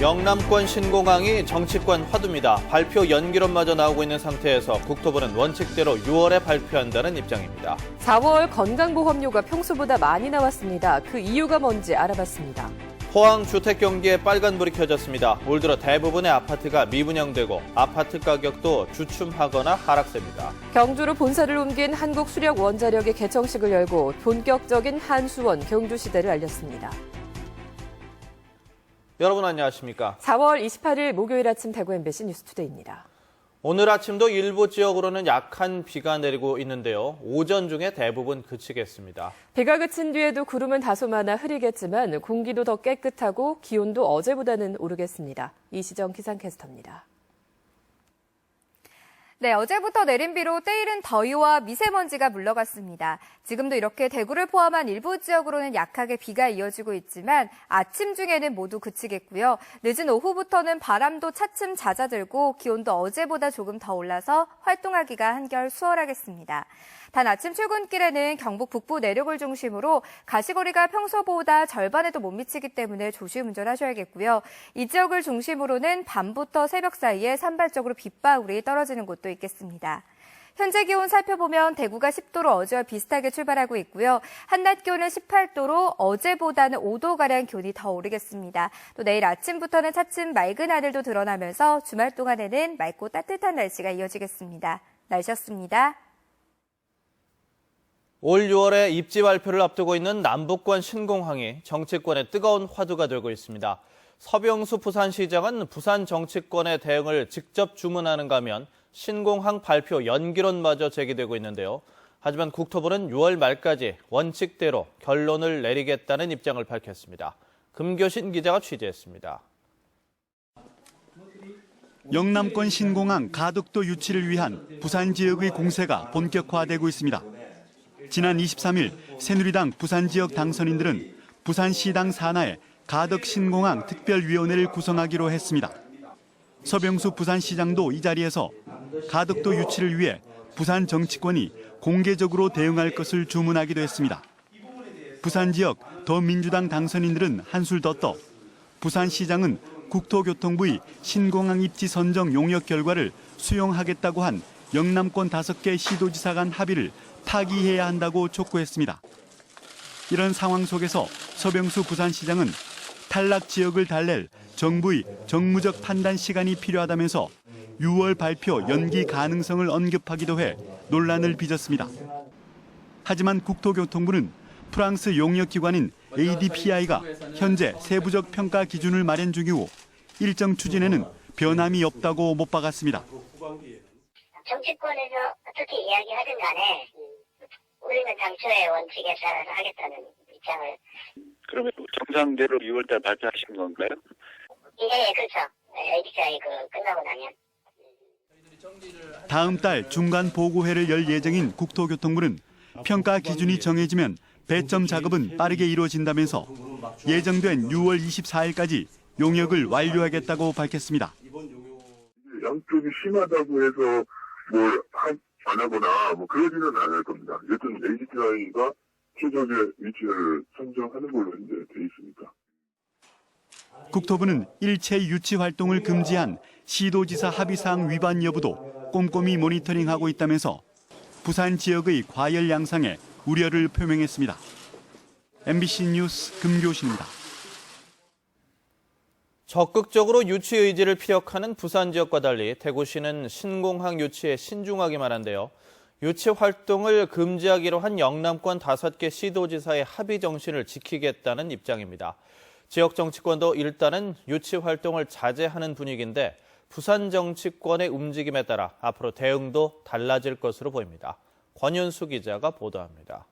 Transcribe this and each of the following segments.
영남권 신공항이 정치권 화두입니다. 발표 연기론마저 나오고 있는 상태에서 국토부는 원칙대로 6월에 발표한다는 입장입니다. 4월 건강보험료가 평소보다 많이 나왔습니다. 그 이유가 뭔지 알아봤습니다. 포항 주택 경기에 빨간불이 켜졌습니다. 올 들어 대부분의 아파트가 미분양되고 아파트 가격도 주춤하거나 하락세입니다. 경주로 본사를 옮긴 한국수력원자력의 개청식을 열고 본격적인 한수원 경주시대를 알렸습니다. 여러분 안녕하십니까? 4월 28일 목요일 아침 대구 MBC 뉴스투데이입니다. 오늘 아침도 일부 지역으로는 약한 비가 내리고 있는데요. 오전 중에 대부분 그치겠습니다. 비가 그친 뒤에도 구름은 다소 많아 흐리겠지만 공기도 더 깨끗하고 기온도 어제보다는 오르겠습니다. 이시정 기상캐스터입니다. 네, 어제부터 내린 비로 때이른 더위와 미세먼지가 물러갔습니다. 지금도 이렇게 대구를 포함한 일부 지역으로는 약하게 비가 이어지고 있지만 아침 중에는 모두 그치겠고요. 늦은 오후부터는 바람도 차츰 잦아들고 기온도 어제보다 조금 더 올라서 활동하기가 한결 수월하겠습니다. 단 아침 출근길에는 경북 북부 내륙을 중심으로 가시거리가 평소보다 절반에도 못 미치기 때문에 조심 운전하셔야겠고요. 이 지역을 중심으로는 밤부터 새벽 사이에 산발적으로 빗방울이 떨어지는 곳도 있겠습니다. 현재 기온 살펴보면 대구가 10도로 어제와 비슷하게 출발하고 있고요. 한낮 기온은 18도로 어제보다는 5도가량 기온이 더 오르겠습니다. 또 내일 아침부터는 차츰 맑은 하늘도 드러나면서 주말 동안에는 맑고 따뜻한 날씨가 이어지겠습니다. 날씨였습니다. 올 6월에 입지 발표를 앞두고 있는 남북권 신공항이 정치권의 뜨거운 화두가 되고 있습니다. 서병수 부산시장은 부산 정치권의 대응을 직접 주문하는가 하면 신공항 발표 연기론마저 제기되고 있는데요. 하지만 국토부는 6월 말까지 원칙대로 결론을 내리겠다는 입장을 밝혔습니다. 금교신 기자가 취재했습니다. 영남권 신공항 가덕도 유치를 위한 부산 지역의 공세가 본격화되고 있습니다. 지난 23일 새누리당 부산 지역 당선인들은 부산시당 산하에 가덕 신공항 특별위원회를 구성하기로 했습니다. 서병수 부산시장도 이 자리에서 가덕도 유치를 위해 부산 정치권이 공개적으로 대응할 것을 주문하기도 했습니다. 부산 지역 더민주당 당선인들은 한술 더 떠 부산시장은 국토교통부의 신공항 입지 선정 용역 결과를 수용하겠다고 한 영남권 5개 시도지사 간 합의를 타기해야 한다고 촉구했습니다. 이런 상황 속에서 서병수 부산시장은 탈락 지역을 달랠 정부의 정무적 판단 시간이 필요하다면서 6월 발표 연기 가능성을 언급하기도 해 논란을 빚었습니다. 하지만 국토교통부는 프랑스 용역기관인 ADPI가 현재 세부적 평가 기준을 마련 중이고 일정 추진에는 변함이 없다고 못 박았습니다. 정치권에서 어떻게 이야기하든 간에 우리는 당초의 원칙에 따라서 하겠다는 입장을. 그러면 정상대로 6월달 발표하신 건가요? 예, 그렇죠. ADPI 끝나고 나면. 다음 달 중간 보고회를 열 예정인 국토교통부는 평가 기준이 정해지면 배점 작업은 빠르게 이루어진다면서 예정된 6월 24일까지 용역을 완료하겠다고 밝혔습니다. 양쪽이 심하다고 해서 안 하거나 그러지는 않을 겁니다. 여튼 ADPI가 최적의 위치를 선정하는 걸로 이제 돼 있으니까. 국토부는 일체 유치 활동을 금지한 시도지사 합의사항 위반 여부도 꼼꼼히 모니터링하고 있다면서 부산 지역의 과열 양상에 우려를 표명했습니다. MBC 뉴스 금교신입니다. 적극적으로 유치 의지를 피력하는 부산 지역과 달리 대구시는 신공항 유치에 신중하기만 한데요. 유치 활동을 금지하기로 한 영남권 5개 시도지사의 합의 정신을 지키겠다는 입장입니다. 지역 정치권도 일단은 유치 활동을 자제하는 분위기인데 부산 정치권의 움직임에 따라 앞으로 대응도 달라질 것으로 보입니다. 권윤수 기자가 보도합니다.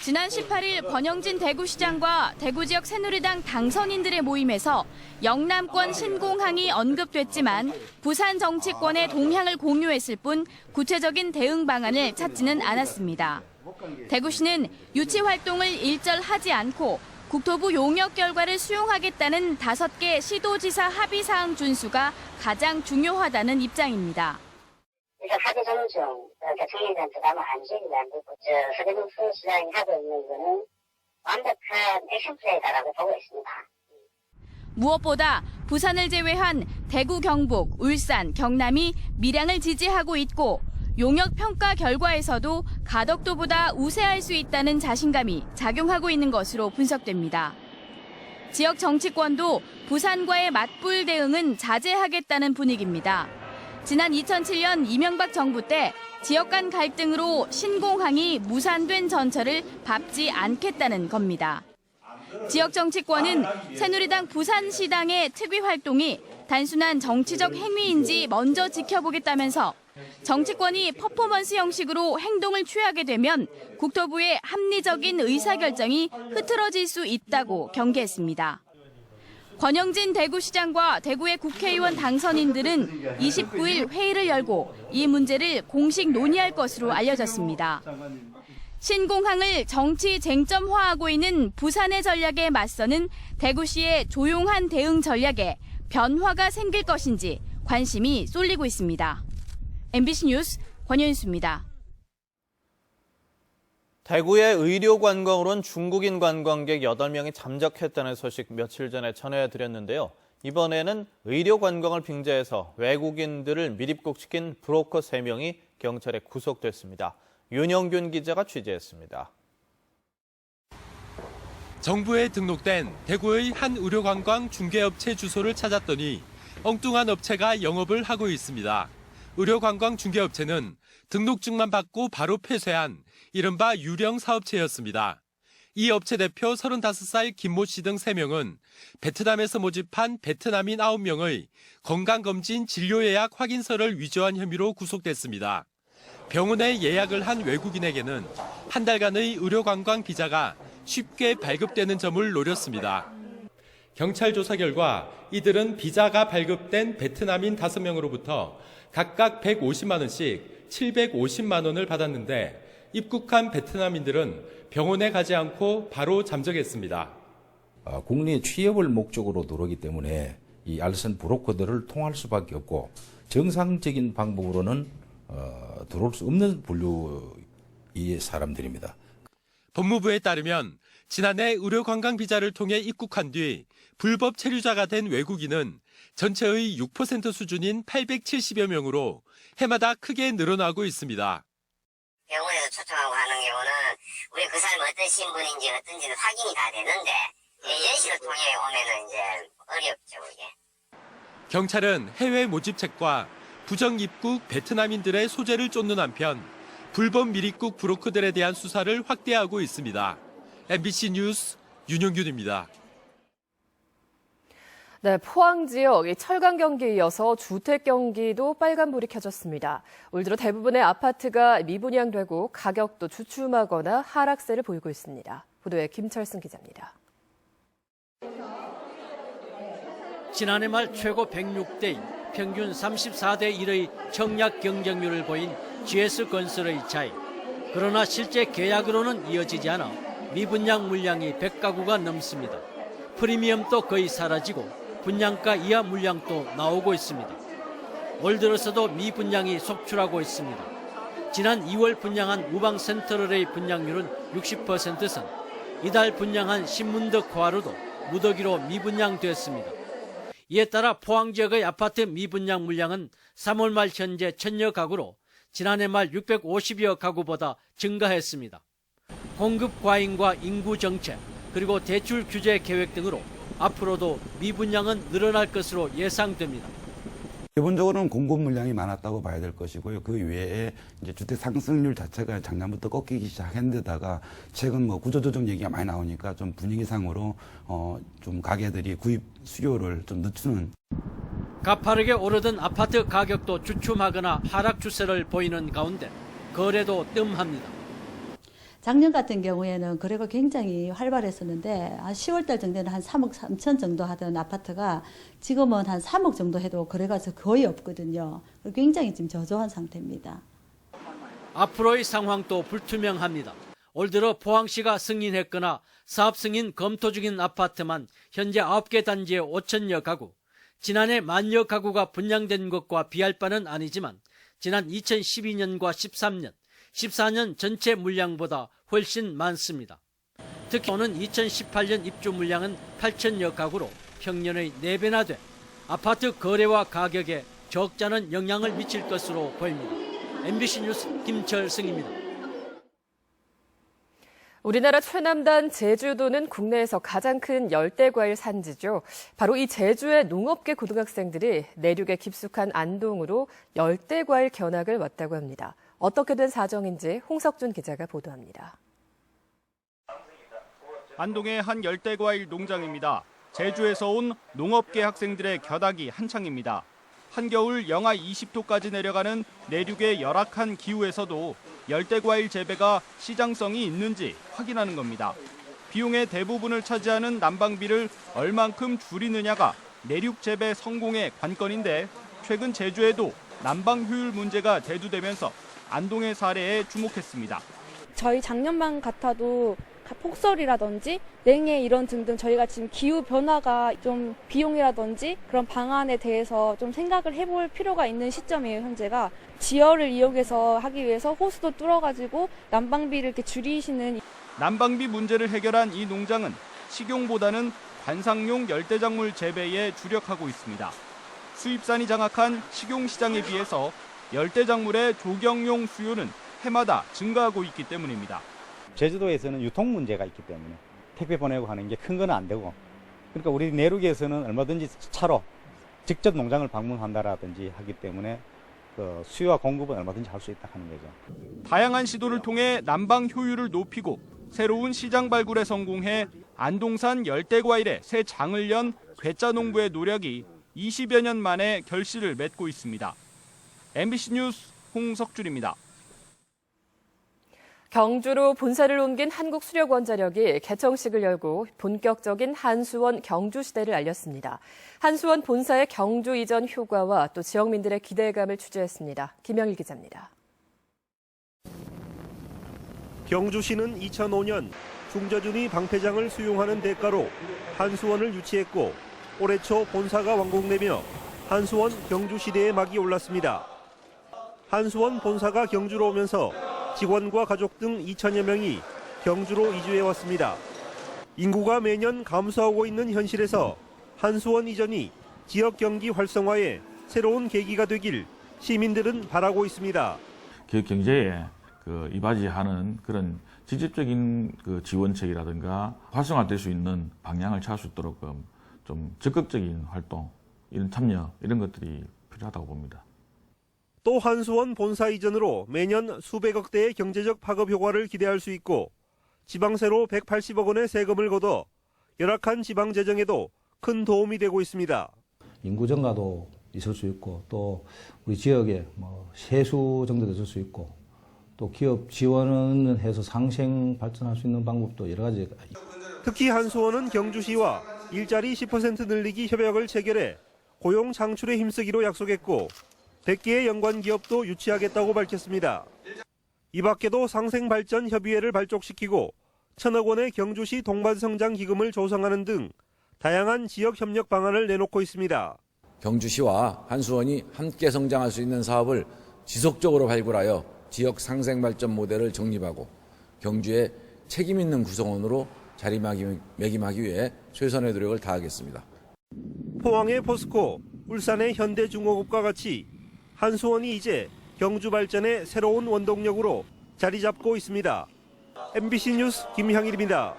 지난 18일 권영진 대구시장과 대구 지역 새누리당 당선인들의 모임에서 영남권 신공항이 언급됐지만 부산 정치권의 동향을 공유했을 뿐 구체적인 대응 방안을 찾지는 않았습니다. 대구시는 유치 활동을 일절하지 않고 국토부 용역 결과를 수용하겠다는 5개 시도지사 합의사항 준수가 가장 중요하다는 입장입니다. 그래서 하도 전중 대통령한테 아마 안주기가 안 됐고 서대문 시장이 하고 있는 거는 완벽한 액션 플레이다라고 보고 있습니다. 무엇보다 부산을 제외한 대구, 경북, 울산, 경남이 밀양을 지지하고 있고 용역 평가 결과에서도 가덕도보다 우세할 수 있다는 자신감이 작용하고 있는 것으로 분석됩니다. 지역 정치권도 부산과의 맞불 대응은 자제하겠다는 분위기입니다. 지난 2007년 이명박 정부 때 지역 간 갈등으로 신공항이 무산된 전철을 밟지 않겠다는 겁니다. 지역 정치권은 새누리당 부산시당의 특위 활동이 단순한 정치적 행위인지 먼저 지켜보겠다면서 정치권이 퍼포먼스 형식으로 행동을 취하게 되면 국토부의 합리적인 의사결정이 흐트러질 수 있다고 경계했습니다. 권영진 대구시장과 대구의 국회의원 당선인들은 29일 회의를 열고 이 문제를 공식 논의할 것으로 알려졌습니다. 신공항을 정치 쟁점화하고 있는 부산의 전략에 맞서는 대구시의 조용한 대응 전략에 변화가 생길 것인지 관심이 쏠리고 있습니다. MBC 뉴스 권현수입니다. 대구의 의료 관광으로 온 중국인 관광객 8명이 잠적했다는 소식 며칠 전에 전해드렸는데요. 이번에는 의료 관광을 빙자해서 외국인들을 밀입국시킨 브로커 3명이 경찰에 구속됐습니다. 윤영균 기자가 취재했습니다. 정부에 등록된 대구의 한 의료관광 중개업체 주소를 찾았더니 엉뚱한 업체가 영업을 하고 있습니다. 의료관광 중개업체는 등록증만 받고 바로 폐쇄한 이른바 유령 사업체였습니다. 이 업체 대표 35살 김모 씨 등 3명은 베트남에서 모집한 베트남인 9명의 건강검진 진료예약 확인서를 위조한 혐의로 구속됐습니다. 병원에 예약을 한 외국인에게는 한 달간의 의료관광 비자가 쉽게 발급되는 점을 노렸습니다. 경찰 조사 결과 이들은 비자가 발급된 베트남인 5명으로부터 각각 150만 원씩 750만 원을 받았는데 입국한 베트남인들은 병원에 가지 않고 바로 잠적했습니다. 국내 취업을 목적으로 들어오기 때문에 이 알선 브로커들을 통할 수밖에 없고 정상적인 방법으로는 들어올 수 없는 분류의 사람들입니다. 법무부에 따르면 지난해 의료관광 비자를 통해 입국한 뒤 불법 체류자가 된 외국인은 전체의 6% 수준인 870여 명으로 해마다 크게 늘어나고 있습니다. 병원에서 초청하고 하는 경우는 우리 그 사람이 어떤 신분인지 어떤지는 확인이 다 되는데 예시를 통해 오면은 이제 어렵죠, 이게. 경찰은 해외 모집책과 부정 입국 베트남인들의 소재를 쫓는 한편 불법 밀입국 브로커들에 대한 수사를 확대하고 있습니다. MBC 뉴스 윤영균입니다. 네, 포항 지역 철강 경기에 이어서 주택 경기도 빨간불이 켜졌습니다. 올 들어 대부분의 아파트가 미분양되고 가격도 주춤하거나 하락세를 보이고 있습니다. 보도에 김철승 기자입니다. 지난해 말 최고 106대 1, 평균 34대 1의 청약 경쟁률을 보인 GS건설의 차이. 그러나 실제 계약으로는 이어지지 않아 미분양 물량이 100가구가 넘습니다. 프리미엄도 거의 사라지고 분양가 이하 물량도 나오고 있습니다. 올 들어서도 미분양이 속출하고 있습니다. 지난 2월 분양한 우방센터럴의 분양률은 60%선, 이달 분양한 신문덕 코하루도 무더기로 미분양됐습니다. 이에 따라 포항 지역의 아파트 미분양 물량은 3월 말 현재 1000여 가구로 지난해 말 650여 가구보다 증가했습니다. 공급 과잉과 인구 정책, 그리고 대출 규제 계획 등으로 앞으로도 미분양은 늘어날 것으로 예상됩니다. 기본적으로는 공급 물량이 많았다고 봐야 될 것이고요. 그 외에 이제 주택 상승률 자체가 작년부터 꺾이기 시작했는데다가 최근 구조조정 얘기가 많이 나오니까 좀 분위기상으로 좀 가게들이 구입 수요를 좀 늦추는. 가파르게 오르던 아파트 가격도 주춤하거나 하락 추세를 보이는 가운데 거래도 뜸합니다. 작년 같은 경우에는 거래가 굉장히 활발했었는데 한 10월달 정도에는 한 3억 3천 정도 하던 아파트가 지금은 한 3억 정도 해도 거래가 거의 없거든요. 굉장히 지금 저조한 상태입니다. 앞으로의 상황도 불투명합니다. 올 들어 포항시가 승인했거나 사업 승인 검토 중인 아파트만 현재 9개 단지에 5천여 가구, 지난해 10,000여 가구가 분양된 것과 비할 바는 아니지만 지난 2012년과 13년, 14년 전체 물량보다 훨씬 많습니다. 특히 오는 2018년 입주 물량은 8천여 가구로 평년의 4배나 돼 아파트 거래와 가격에 적잖은 영향을 미칠 것으로 보입니다. MBC 뉴스 김철승입니다. 우리나라 최남단 제주도는 국내에서 가장 큰 열대과일 산지죠. 바로 이 제주의 농업계 고등학생들이 내륙에 깊숙한 안동으로 열대과일 견학을 왔다고 합니다. 어떻게 된 사정인지 홍석준 기자가 보도합니다. 안동의 한 열대과일 농장입니다. 제주에서 온 농업계 학생들의 견학이 한창입니다. 한겨울 영하 20도까지 내려가는 내륙의 열악한 기후에서도 열대과일 재배가 시장성이 있는지 확인하는 겁니다. 비용의 대부분을 차지하는 난방비를 얼만큼 줄이느냐가 내륙 재배 성공의 관건인데 최근 제주에도 난방 효율 문제가 대두되면서 안동의 사례에 주목했습니다. 저희 작년만 같아도 폭설이라든지 냉해 이런 등등 저희가 지금 기후 변화가 좀 비용이라든지 그런 방안에 대해서 좀 생각을 해볼 필요가 있는 시점이에요. 현재가 지열을 이용해서 하기 위해서 호수도 뚫어가지고 난방비를 이렇게 줄이시는. 난방비 문제를 해결한 이 농장은 식용보다는 관상용 열대작물 재배에 주력하고 있습니다. 수입산이 장악한 식용 시장에 비해서 열대작물의 조경용 수요는 해마다 증가하고 있기 때문입니다. 제주도에서는 유통 문제가 있기 때문에 택배 보내고 하는 게 큰 건 안 되고, 그러니까 우리 내륙에서는 얼마든지 차로 직접 농장을 방문한다라든지 하기 때문에 그 수요와 공급은 얼마든지 할 수 있다 하는 거죠. 다양한 시도를 통해 난방 효율을 높이고 새로운 시장 발굴에 성공해 안동산 열대과일의 새 장을 연 괴짜농부의 노력이 20여 년 만에 결실을 맺고 있습니다. MBC 뉴스 홍석준입니다. 경주로 본사를 옮긴 한국수력원자력이 개청식을 열고 본격적인 한수원 경주 시대를 알렸습니다. 한수원 본사의 경주 이전 효과와 또 지역민들의 기대감을 취재했습니다. 김영일 기자입니다. 경주시는 2005년 중저준위 방패장을 수용하는 대가로 한수원을 유치했고 올해 초 본사가 완공되며 한수원 경주 시대의 막이 올랐습니다. 한수원 본사가 경주로 오면서 직원과 가족 등 2천여 명이 경주로 이주해왔습니다. 인구가 매년 감소하고 있는 현실에서 한수원 이전이 지역 경기 활성화에 새로운 계기가 되길 시민들은 바라고 있습니다. 지역 경제에 이바지하는 그런 직접적인 지원책이라든가 활성화될 수 있는 방향을 찾을 수 있도록 좀 적극적인 활동, 이런 참여, 이런 것들이 필요하다고 봅니다. 또 한수원 본사 이전으로 매년 수백억 대의 경제적 파급 효과를 기대할 수 있고 지방세로 180억 원의 세금을 걷어 열악한 지방 재정에도 큰 도움이 되고 있습니다. 인구 증가도 있을 수 있고 또 우리 지역에 세수 정도도 있을 수 있고 또 기업 지원을 해서 상생 발전할 수 있는 방법도 여러 가지. 특히 한수원은 경주시와 일자리 10% 늘리기 협약을 체결해 고용 창출에 힘쓰기로 약속했고 100개의 연관 기업도 유치하겠다고 밝혔습니다. 이 밖에도 상생발전협의회를 발족시키고 1,000억 원의 경주시 동반성장 기금을 조성하는 등 다양한 지역 협력 방안을 내놓고 있습니다. 경주시와 한수원이 함께 성장할 수 있는 사업을 지속적으로 발굴하여 지역 상생발전 모델을 정립하고 경주의 책임 있는 구성원으로 자리매김하기 위해 최선의 노력을 다하겠습니다. 포항의 포스코, 울산의 현대중공업과 같이 한수원이 이제 경주 발전의 새로운 원동력으로 자리 잡고 있습니다. MBC 뉴스 김향일입니다.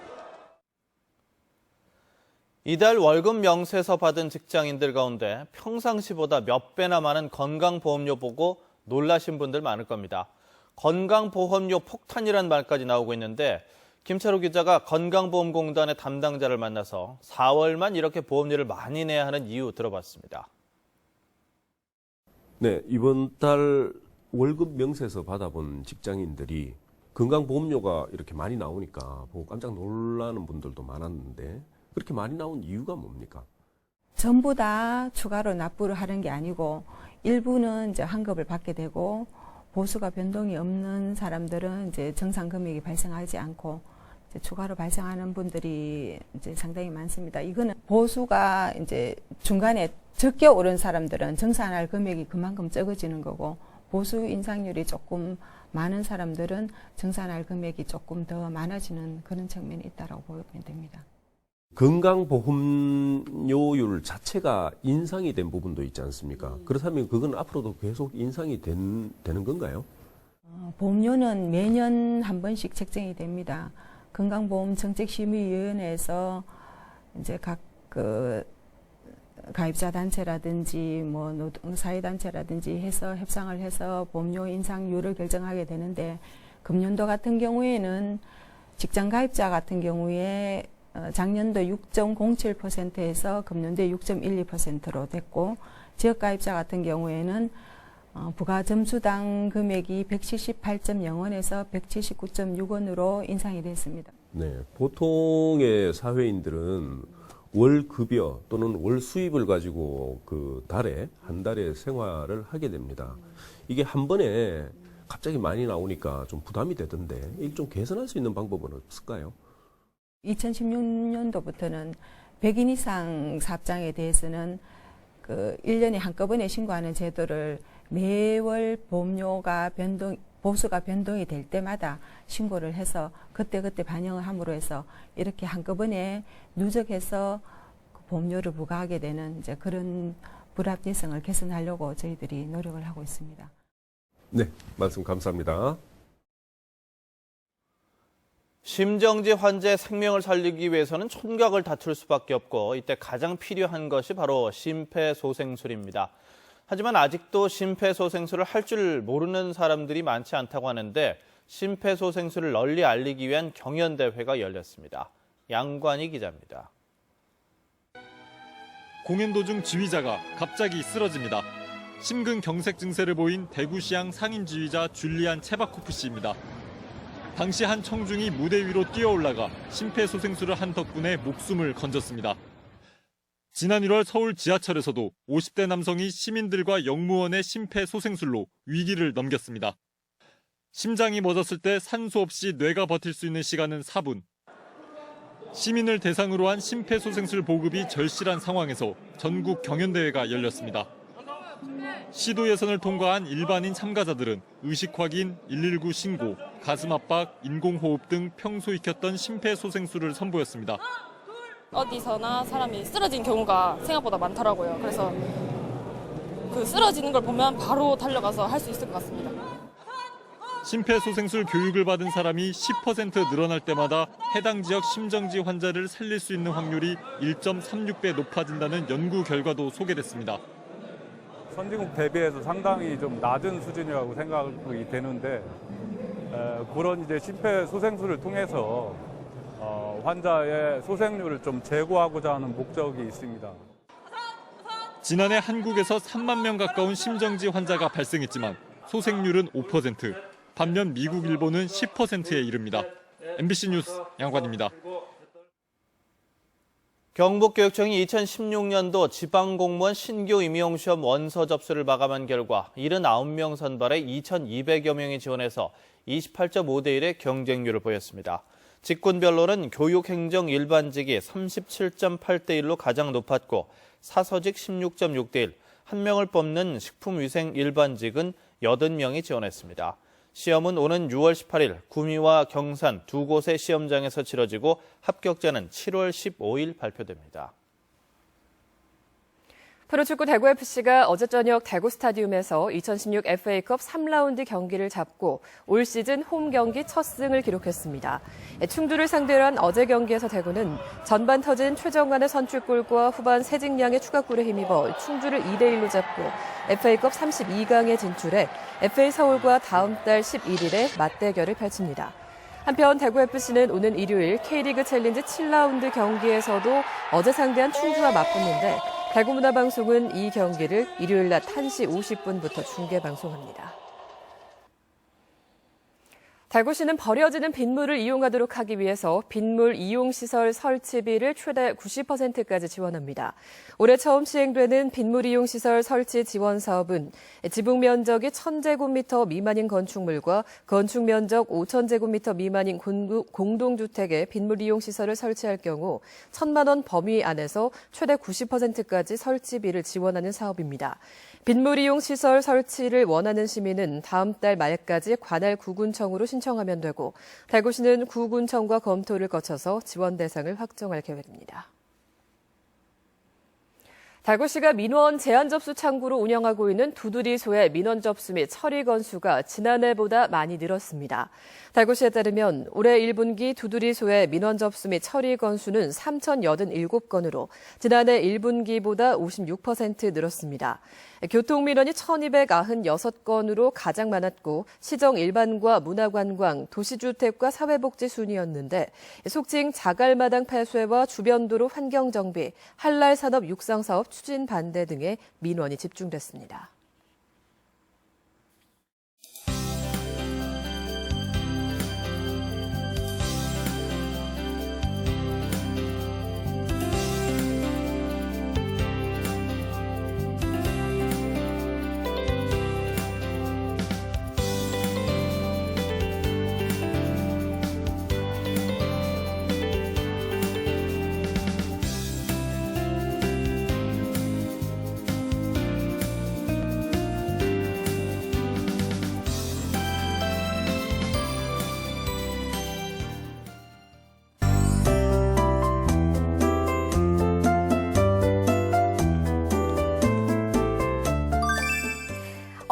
이달 월급 명세서 받은 직장인들 가운데 평상시보다 몇 배나 많은 건강보험료 보고 놀라신 분들 많을 겁니다. 건강보험료 폭탄이란 말까지 나오고 있는데 김철우 기자가 건강보험공단의 담당자를 만나서 4월만 이렇게 보험료를 많이 내야 하는 이유 들어봤습니다. 네, 이번 달 월급 명세서 받아본 직장인들이 건강보험료가 이렇게 많이 나오니까 보고 깜짝 놀라는 분들도 많았는데 그렇게 많이 나온 이유가 뭡니까? 전부 다 추가로 납부를 하는 게 아니고 일부는 이제 환급을 받게 되고 보수가 변동이 없는 사람들은 이제 정상 금액이 발생하지 않고 이제 추가로 발생하는 분들이 이제 상당히 많습니다. 이거는 보수가 이제 중간에 적게 오른 사람들은 정산할 금액이 그만큼 적어지는 거고 보수 인상률이 조금 많은 사람들은 정산할 금액이 조금 더 많아지는 그런 측면이 있다고 보면 됩니다. 건강보험료율 자체가 인상이 된 부분도 있지 않습니까? 그렇다면 그건 앞으로도 계속 인상이 되는 건가요? 보험료는 매년 한 번씩 책정이 됩니다. 건강보험정책심의위원회에서 이제 각 가입자 단체라든지 뭐 노동사회단체라든지 해서 협상을 해서 보험료 인상률을 결정하게 되는데, 금년도 같은 경우에는 직장 가입자 같은 경우에 작년도 6.07%에서 금년도에 6.12%로 됐고, 지역 가입자 같은 경우에는 부가 점수당 금액이 178.0원에서 179.6원으로 인상이 됐습니다. 네, 보통의 사회인들은 월 급여 또는 월 수입을 가지고 한 달에 생활을 하게 됩니다. 이게 한 번에 갑자기 많이 나오니까 좀 부담이 되던데, 이걸 좀 개선할 수 있는 방법은 없을까요? 2016년도부터는 100인 이상 사업장에 대해서는 1년에 한꺼번에 신고하는 제도를 매월 보험료가 보수가 변동이 될 때마다 신고를 해서 그때 반영을 함으로 해서 이렇게 한꺼번에 누적해서 보험료를 부과하게 되는 이제 그런 불합리성을 개선하려고 저희들이 노력을 하고 있습니다. 네, 말씀 감사합니다. 심정지 환자의 생명을 살리기 위해서는 촌각을 다툴 수밖에 없고, 이때 가장 필요한 것이 바로 심폐소생술입니다. 하지만 아직도 심폐소생술을 할 줄 모르는 사람들이 많지 않다고 하는데, 심폐소생술을 널리 알리기 위한 경연대회가 열렸습니다. 양관희 기자입니다. 공연 도중 지휘자가 갑자기 쓰러집니다. 심근경색 증세를 보인 대구시향 상인 지휘자 줄리안 체바코프 씨입니다. 당시 한 청중이 무대 위로 뛰어올라가 심폐소생술을 한 덕분에 목숨을 건졌습니다. 지난 1월 서울 지하철에서도 50대 남성이 시민들과 영무원의 심폐소생술로 위기를 넘겼습니다. 심장이 멎었을 때 산소 없이 뇌가 버틸 수 있는 시간은 4분. 시민을 대상으로 한 심폐소생술 보급이 절실한 상황에서 전국 경연대회가 열렸습니다. 시도 예선을 통과한 일반인 참가자들은 의식 확인, 119 신고, 가슴 압박, 인공호흡 등 평소 익혔던 심폐소생술을 선보였습니다. 어디서나 사람이 쓰러진 경우가 생각보다 많더라고요. 그래서 쓰러지는 걸 보면 바로 달려가서 할 수 있을 것 같습니다. 심폐소생술 교육을 받은 사람이 10% 늘어날 때마다 해당 지역 심정지 환자를 살릴 수 있는 확률이 1.36배 높아진다는 연구 결과도 소개됐습니다. 선진국 대비해서 상당히 좀 낮은 수준이라고 생각이 되는데, 그런 이제 심폐소생술을 통해서 환자의 소생률을 좀 제고하고자 하는 목적이 있습니다. 지난해 한국에서 3만 명 가까운 심정지 환자가 발생했지만 소생률은 5%, 반면 미국, 일본은 10%에 이릅니다. MBC 뉴스 양관입니다. 경북교육청이 2016년도 지방공무원 신규 임용시험 원서 접수를 마감한 결과 79명 선발에 2,200여 명이 지원해서 28.5대 1의 경쟁률을 보였습니다. 직군별로는 교육행정 일반직이 37.8대 1로 가장 높았고, 사서직 16.6대 1, 1명을 뽑는 식품위생 일반직은 80명이 지원했습니다. 시험은 오는 6월 18일 구미와 경산 두 곳의 시험장에서 치러지고 합격자는 7월 15일 발표됩니다. 프로축구 대구FC가 어제 저녁 대구 스타디움에서 2016 FA컵 3라운드 경기를 잡고 올 시즌 홈 경기 첫 승을 기록했습니다. 충주를 상대로 한 어제 경기에서 대구는 전반 터진 최정관의 선취골과 후반 세징량의 추가골에 힘입어 충주를 2대1로 잡고 FA컵 32강에 진출해 FA 서울과 다음 달 11일에 맞대결을 펼칩니다. 한편 대구FC는 오는 일요일 K리그 챌린지 7라운드 경기에서도 어제 상대한 충주와 맞붙는데, 대구문화방송은 이 경기를 일요일 낮 1시 50분부터 중계방송합니다. 대구시는 버려지는 빗물을 이용하도록 하기 위해서 빗물 이용시설 설치비를 최대 90%까지 지원합니다. 올해 처음 시행되는 빗물 이용시설 설치 지원 사업은 지붕 면적이 1,000제곱미터 미만인 건축물과 건축 면적 5,000제곱미터 미만인 공동주택에 빗물 이용시설을 설치할 경우 1,000만 원 범위 안에서 최대 90%까지 설치비를 지원하는 사업입니다. 빗물이용 시설 설치를 원하는 시민은 다음 달 말까지 관할 구군청으로 신청하면 되고 대구시는 구군청과 검토를 거쳐서 지원 대상을 확정할 계획입니다. 대구시가 민원 제한 접수 창구로 운영하고 있는 두드리소의 민원 접수 및 처리 건수가 지난해보다 많이 늘었습니다. 대구시에 따르면 올해 1분기 두드리소의 민원 접수 및 처리 건수는 3,087건으로 지난해 1분기보다 56% 늘었습니다. 교통민원이 1,296건으로 가장 많았고 시정 일반과 문화관광, 도시주택과 사회복지 순이었는데 속칭 자갈마당 폐쇄와 주변도로 환경정비, 한랄산업 육상사업 추진 반대 등의 민원이 집중됐습니다.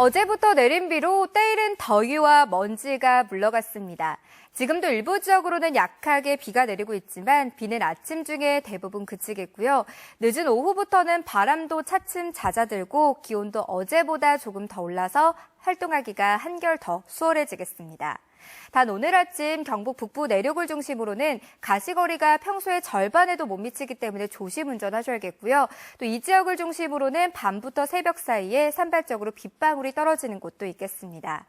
어제부터 내린 비로 때이른 더위와 먼지가 물러갔습니다. 지금도 일부 지역으로는 약하게 비가 내리고 있지만 비는 아침 중에 대부분 그치겠고요. 늦은 오후부터는 바람도 차츰 잦아들고 기온도 어제보다 조금 더 올라서 활동하기가 한결 더 수월해지겠습니다. 단 오늘 아침 경북 북부 내륙을 중심으로는 가시거리가 평소의 절반에도 못 미치기 때문에 조심 운전하셔야겠고요. 또 이 지역을 중심으로는 밤부터 새벽 사이에 산발적으로 빗방울이 떨어지는 곳도 있겠습니다.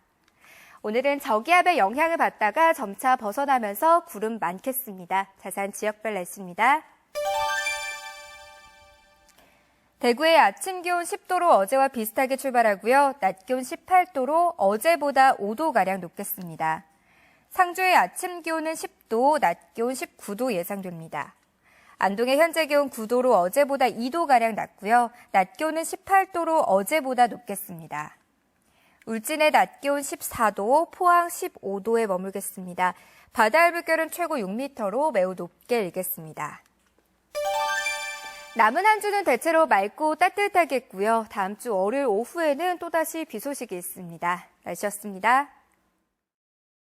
오늘은 저기압의 영향을 받다가 점차 벗어나면서 구름 많겠습니다. 자세한 지역별 날씨입니다. 대구의 아침 기온 10도로 어제와 비슷하게 출발하고요. 낮 기온 18도로 어제보다 5도가량 높겠습니다. 상주의 아침 기온은 10도, 낮 기온 19도 예상됩니다. 안동의 현재 기온 9도로 어제보다 2도가량 낮고요. 낮 기온은 18도로 어제보다 높겠습니다. 울진의 낮 기온 14도, 포항 15도에 머물겠습니다. 바다의 물결은 최고 6m로 매우 높게 일겠습니다. 남은 한 주는 대체로 맑고 따뜻하겠고요. 다음 주 월요일 오후에는 또다시 비 소식이 있습니다. 날씨였습니다.